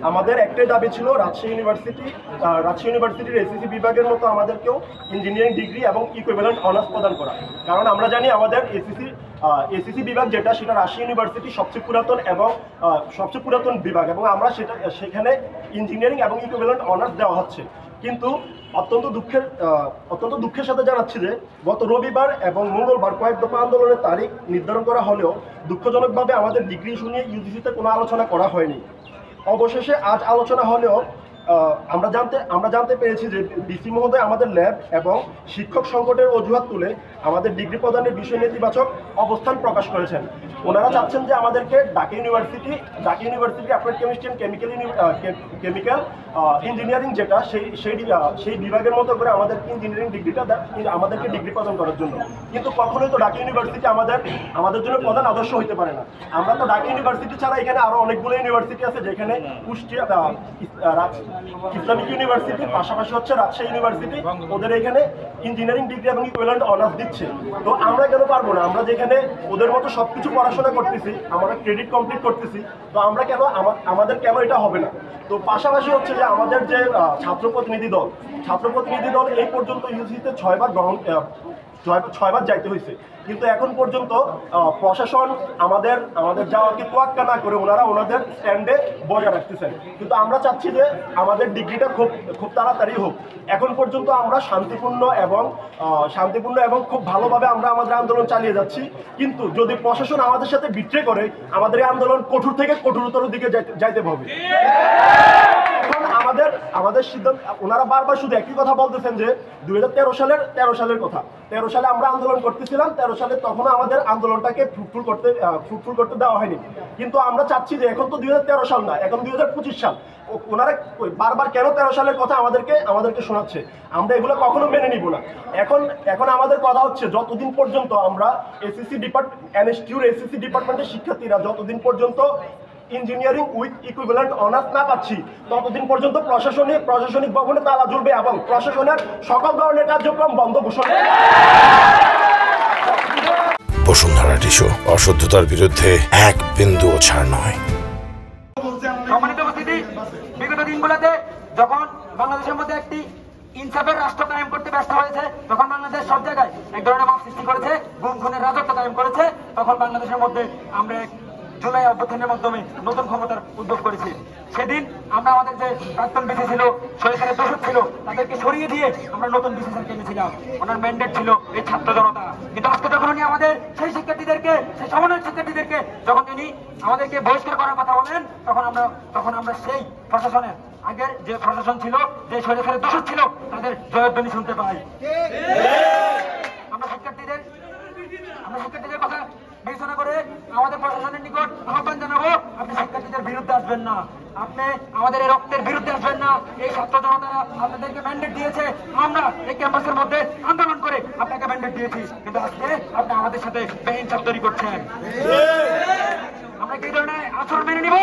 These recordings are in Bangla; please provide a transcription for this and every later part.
আমাদের একটাই দাবি ছিল রাজশাহী ইউনিভার্সিটির এসিসি বিভাগের মতো আমাদেরকেও ইঞ্জিনিয়ারিং ডিগ্রি এবং ইকুইভ্যালেন্ট অনার্স প্রদান করা। কারণ আমরা জানি আমাদের এসিসি বিভাগ যেটা, সেটা রাজশাহী ইউনিভার্সিটি সবচেয়ে পুরাতন বিভাগ, এবং আমরা সেখানে ইঞ্জিনিয়ারিং এবং ইকুইভ্যালেন্ট অনার্স দেওয়া হচ্ছে। কিন্তু অত্যন্ত দুঃখের সাথে জানাচ্ছি যে গত রবিবার এবং মঙ্গলবার কয়েক দফা আন্দোলনের তারিখ নির্ধারণ করা হলেও দুঃখজনকভাবে আমাদের ডিগ্রি ইস্যু নিয়ে ইউজিসিতে কোনো আলোচনা করা হয়নি। অবশেষে আজ আলোচনা হলেও আমরা জানতে পেরেছি যে ডিসি মহোদয় আমাদের ল্যাব এবং শিক্ষক সংকটের অজুহাত তুলে আমাদের ডিগ্রি প্রদানের বিষয়ে নেতিবাচক অবস্থান প্রকাশ করেছেন। ওনারা চাচ্ছেন যে আমাদেরকে Dhaka university applied chemistry and chemical engineering যেটা সেই বিভাগের মতো করে আমাদের ইঞ্জিনিয়ারিং আমাদেরকে ডিগ্রি প্রদান করার জন্য। কিন্তু কখনোই তো ঢাকা ইউনিভার্সিটি আমাদের জন্য প্রধান আদর্শ হইতে পারে না। আমরা তো ঢাকা ইউনিভার্সিটি ছাড়া এখানে আরো অনেকগুলো ইউনিভার্সিটি আছে, যেখানে কুষ্টিয়া ইসলামিক ইউনিভার্সিটি, পাশাপাশি হচ্ছে রাজশাহী ইউনিভার্সিটি, ওদের এখানে ইঞ্জিনিয়ারিং ডিগ্রি এবং ইকুইভ্যালেন্ট অনার্স দিচ্ছে। তো আমরা কেন পারবো না? আমরা যেখানে ওদের মতো সবকিছু পড়াশোনা করতেছি, আমরা ক্রেডিট কমপ্লিট করতেছি, তো আমরা কেন আমাদের কেন এটা হবে না? তো পাশাপাশি হচ্ছে যে আমাদের যে ছাত্র প্রতিনিধি দল এই পর্যন্ত ইউজিসিতে 6বার যাইতে হয়েছে, কিন্তু এখন পর্যন্ত প্রশাসন আমাদের যাওয়াকে তোয়াক্কা না করে ওনারা ওনাদের স্ট্যান্ডে বজায় রাখতেছেন। কিন্তু আমরা চাচ্ছি যে আমাদের ডিগ্রিটা খুব তাড়াতাড়ি হোক। এখন পর্যন্ত আমরা শান্তিপূর্ণ এবং খুব ভালোভাবে আমরা আমাদের আন্দোলন চালিয়ে যাচ্ছি। কিন্তু যদি প্রশাসন আমাদের সাথে বিট্রে করে, আমাদের এই আন্দোলন কঠোর থেকে কঠোরতর দিকে যাইতে হবে। এখন আমাদের সিদ্ধান্ত, ওনারা বারবার শুধু একই কথা বলতেছেন যে 2013 সালের কথা। 13 সালে আমরা আন্দোলন করতেছিলাম, 13 সালে তখনও আমাদের আন্দোলনটাকে ফ্রুটফুল করতে দেওয়া হয়নি। কিন্তু আমরা চাচ্ছি যে এখন তো 2013 সাল না, এখন 2025 সাল। ওনারা বারবার কেন 13 সালের কথা আমাদেরকে শোনাচ্ছে? আমরা এগুলো কখনো মেনে নিব না। এখন আমাদের কথা হচ্ছে, যতদিন পর্যন্ত আমরা এসিসি ডিপার্টমেন্টের শিক্ষার্থীরা যতদিন পর্যন্ত ইঞ্জিনিয়ারিং উইথ ইকুইভ্যালেন্ট অনার্স না পাচ্ছি, ততদিন পর্যন্ত প্রশাসনিক ভবনে তালা ঝুলবে এবং প্রশাসনের সকল ধরনের কার্যক্রম বন্ধ ঘোষণা। বসুন্ধরা টিস্যু, অশুদ্ধতার বিরুদ্ধে এক বিন্দুও ছাড় নয়। সম্মানিত উপস্থিতি, বিগত দিনগুলোতে যখন বাংলাদেশের মধ্যে একটি ইনসাফের রাষ্ট্র কায়েম করতে ব্যস্ত হয়েছে, যখন বাংলাদেশ সব জায়গায় এক ধরনের ভাব সৃষ্টি করেছে, গুম খুনের রাজত্ব কায়েম করেছে, তখন বাংলাদেশের মধ্যে আমরা জুলাই অভ্যুত্থানের মাধ্যমে নতুন ক্ষমতার উদ্যোগ করেছি। সেদিন আমরা আমাদের যে প্রাক্তন বিসি ছিল, সরকারের দোষক ছিল, তাদেরকে সরিয়ে দিয়ে আমরা নতুন বিসি স্যারকে এনেছিলাম। ওনার ম্যান্ডেট ছিল এই ছাত্র জনতা। কিন্তু আজকে যখন উনি আমাদের সেই সমন্বয় শিক্ষার্থীদেরকে যখন তিনি আমাদেরকে বহিষ্কার করার কথা বলেন, তখন আমরা সেই প্রশাসনের, আগের যে প্রশাসন ছিল, যে সরকারের দোষক ছিল, তাদের জয়ধ্বনি শুনতে পাই। আমরা শিক্ষার্থীদের কথা বিবেচনা করে আমাদের প্রশাসনের নিকট আহ্বান জানাবো, আপনি শিক্ষার্থীদের বিরুদ্ধে আসবেন না, আপনি আমাদের এই রক্তের বিরুদ্ধে আসবেন না। এই ছাত্র জনতারা আপনাদেরকে ম্যান্ডেট দিয়েছে, আমরা এই ক্যাম্পাসের মধ্যে আন্দোলন করে আপনাকে ম্যান্ডেট দিয়েছি, কিন্তু আজকে আপনি আমাদের সাথে বেইনসাফ তৈরি করছেন। আমরা কি ধরনের আচরণ মেনে নিব?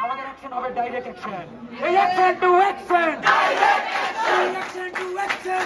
আমাদের অ্যাকশন হবে ডাইরেক্ট অ্যাকশন। এই action to action, direct action, action to action.